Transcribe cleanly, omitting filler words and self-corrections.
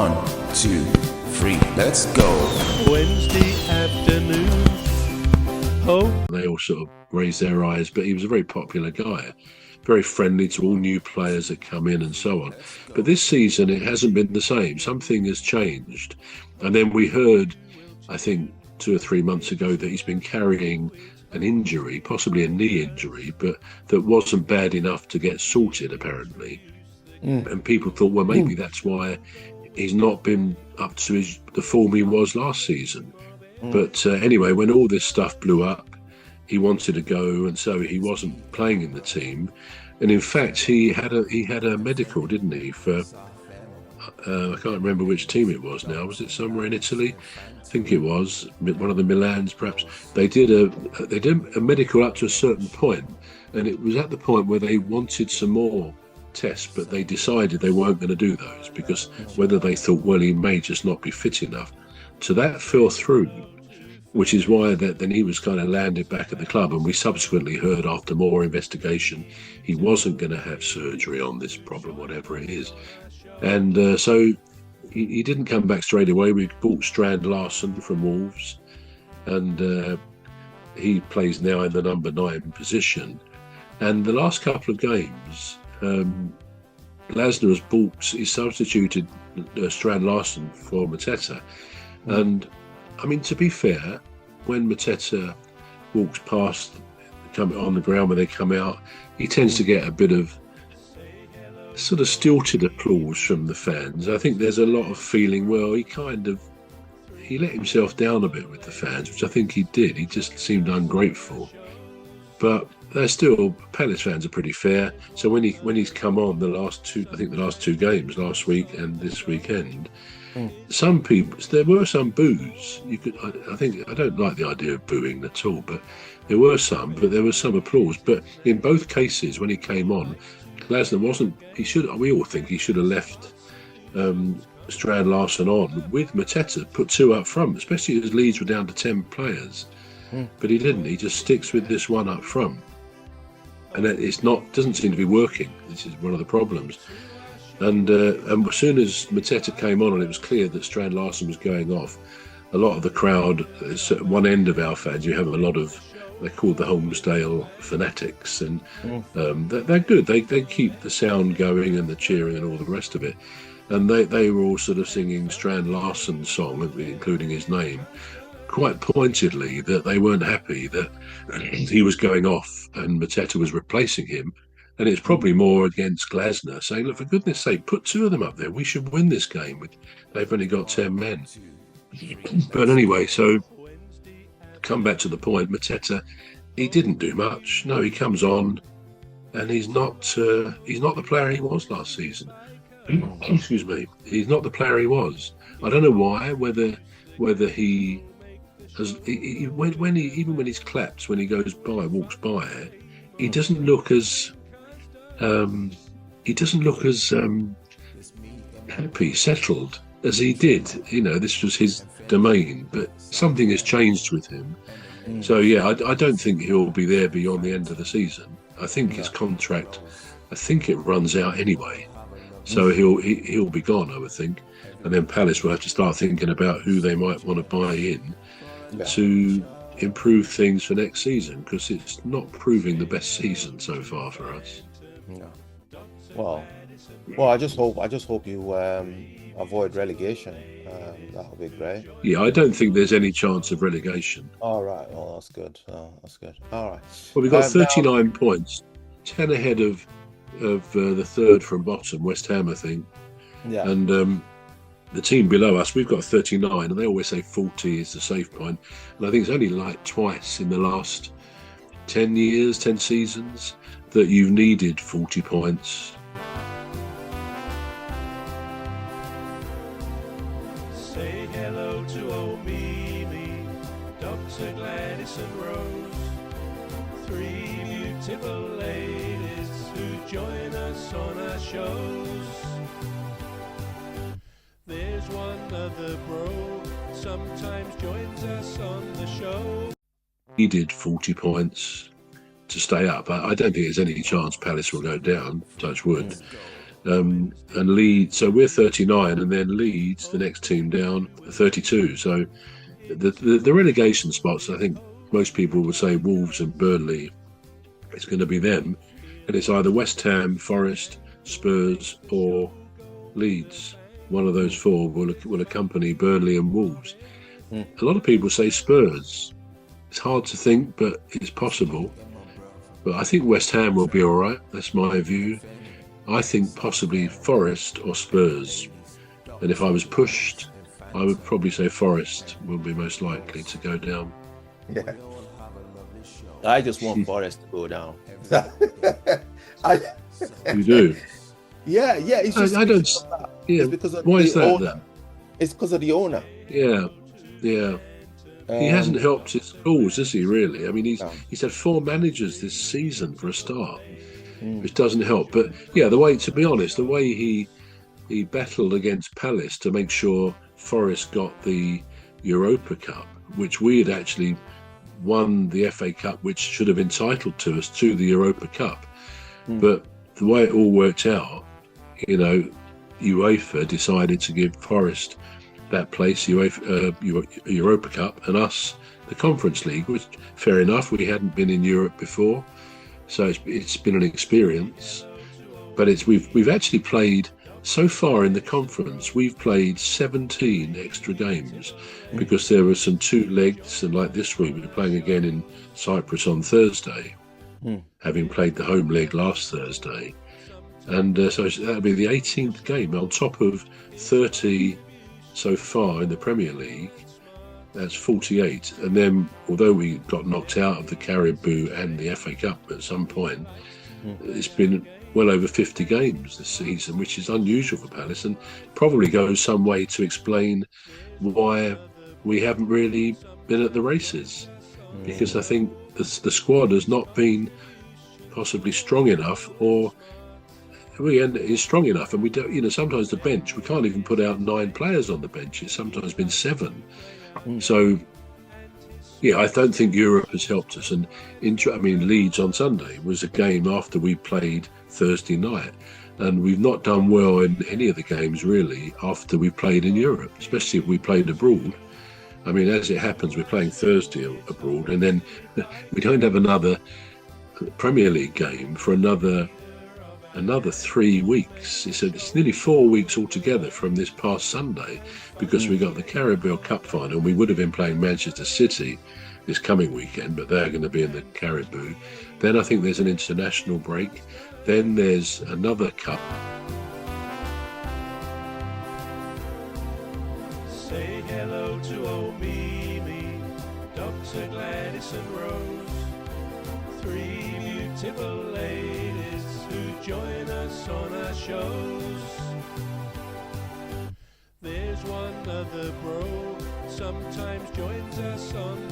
1, 2, 3, let's go. Wednesday afternoon. Oh. They all sort of raised their eyes, but he was a very popular guy, very friendly to all new players that come in and so on. But this season, it hasn't been the same. Something has changed. And then we heard, I think, 2 or 3 months ago that he's been carrying an injury, possibly a knee injury, but that wasn't bad enough to get sorted, apparently. And people thought, well, maybe that's why he's not been up to the form he was last season. But anyway, when all this stuff blew up, he wanted to go, and so he wasn't playing in the team. And in fact, he had a medical, didn't he? For I can't remember which team it was now. Was it somewhere in Italy? I think it was one of the Milans, perhaps. They did a medical up to a certain point, and it was at the point where they wanted some more tests, but they decided they weren't going to do those because whether they thought, well, he may just not be fit enough. So that fell through, which is why then he was kind of landed back at the club, and we subsequently heard after more investigation he wasn't going to have surgery on this problem, whatever it is. And so he didn't come back straight away. We bought Strand Larsen from Wolves, and he plays now in the number 9 position. And the last couple of games, Glasner he's substituted Strand Larsen for Mateta. And I mean, to be fair, when Mateta walks past, on the ground when they come out, he tends to get a bit of sort of stilted applause from the fans. I think there's a lot of feeling, well, he let himself down a bit with the fans, which I think he did. He just seemed ungrateful. But they're still, Palace fans are pretty fair. So when he's come on the last two games, last week and this weekend, some people, there were some boos. I don't like the idea of booing at all, but there were some applause. But in both cases, when he came on, Glasner we all think he should have left Strand Larsen on with Mateta, put 2 up front, especially as Leeds were down to 10 players. But he didn't. He just sticks with this one up front, and doesn't seem to be working. This is one of the problems. And as soon as Mateta came on and it was clear that Strand Larsen was going off, a lot of the crowd, at one end of our fans, you have a lot of, they're called the Holmesdale fanatics, and they're good. They keep the sound going and the cheering and all the rest of it. And they were all sort of singing Strand Larsen's song, including his name, quite pointedly, that they weren't happy that he was going off and Mateta was replacing him. And it's probably more against Glasner, saying, look, for goodness sake, put 2 of them up there. We should win this game. They've only got 10 men. But anyway, so come back to the point, Mateta, he didn't do much. No, he comes on and he's not the player he was last season. Excuse me. He's not the player he was. I don't know why, whether he has, even when he's clapped, when he walks by, he doesn't look as happy, settled as he did. This was his domain, but something has changed with him. So yeah, I don't think he'll be there beyond the end of the season. I think his contract, it runs out anyway. So he'll be gone, I would think. And then Palace will have to start thinking about who they might want to buy in to improve things for next season, because it's not proving the best season so far for us. No. Well, I just hope you avoid relegation. That would be great. Yeah, I don't think there's any chance of relegation. All right. Oh, that's good. All right. Well, we've got 39 points, 10 ahead of the third from bottom, West Ham, I think. Yeah. And the team below us, we've got 39, and they always say 40 is the safe point. And I think it's only like twice in the last 10 seasons, that you've needed 40 points. Say hello to old Mimi, Dr. Gladys and Rose, 3 beautiful ladies who join us on our shows. There's one other bro, sometimes joins us on the show. Needed 40 points to stay up. I don't think there's any chance Palace will go down, touch wood. and Leeds. So we're 39, and then Leeds, the next team down, 32. So the relegation spots, I think most people would say Wolves and Burnley. It's going to be them, and it's either West Ham, Forest, Spurs, or Leeds. One of those four will accompany Burnley and Wolves. A lot of people say Spurs. It's hard to think, but it's possible. But I think West Ham will be all right. That's my view. I think possibly Forest or Spurs. And if I was pushed, I would probably say Forest will be most likely to go down. Yeah. I just want Forest to go down. You do? Yeah. It's just I don't. Yeah. It's because of Why is the that owner. then? It's because of the owner. Yeah. He hasn't helped his cause, has he? Really? I mean, he's had 4 managers this season for a start, which doesn't help. But yeah, to be honest, the way he battled against Palace to make sure Forest got the Europa Cup, which we had actually won the FA Cup, which should have entitled to us to the Europa Cup. But the way it all worked out, UEFA decided to give Forest that place, Europa Cup, and us the Conference League, which fair enough. We hadn't been in Europe before, so it's been an experience. But we've actually played so far in the conference. We've played 17 extra games because there were some 2 legs, and like this week we're playing again in Cyprus on Thursday, having played the home leg last Thursday, and so that'll be the 18th game on top of 30 so far in the Premier League. That's 48, and then although we got knocked out of the Caribou and the FA Cup at some point, it's been well over 50 games this season, which is unusual for Palace, and probably goes some way to explain why we haven't really been at the races, because I think the squad has not been possibly strong enough, or is strong enough, and we don't. Sometimes the bench, we can't even put out 9 players on the bench. It's sometimes been 7. So, yeah, I don't think Europe has helped us. And Leeds on Sunday was a game after we played Thursday night, and we've not done well in any of the games really after we played in Europe, especially if we played abroad. I mean, as it happens, we're playing Thursday abroad, and then we don't have another Premier League game for another 3 weeks. It's nearly 4 weeks altogether from this past Sunday, because we got the Carabao Cup final, and we would have been playing Manchester City this coming weekend, but they're going to be in the Caribou. Then I think there's an international break. Then there's another cup. Say hello to old Mimi, Dr. Gladys and Rose, 3 beautiful ladies who join us on our shows. There's one other bro, sometimes joins us on the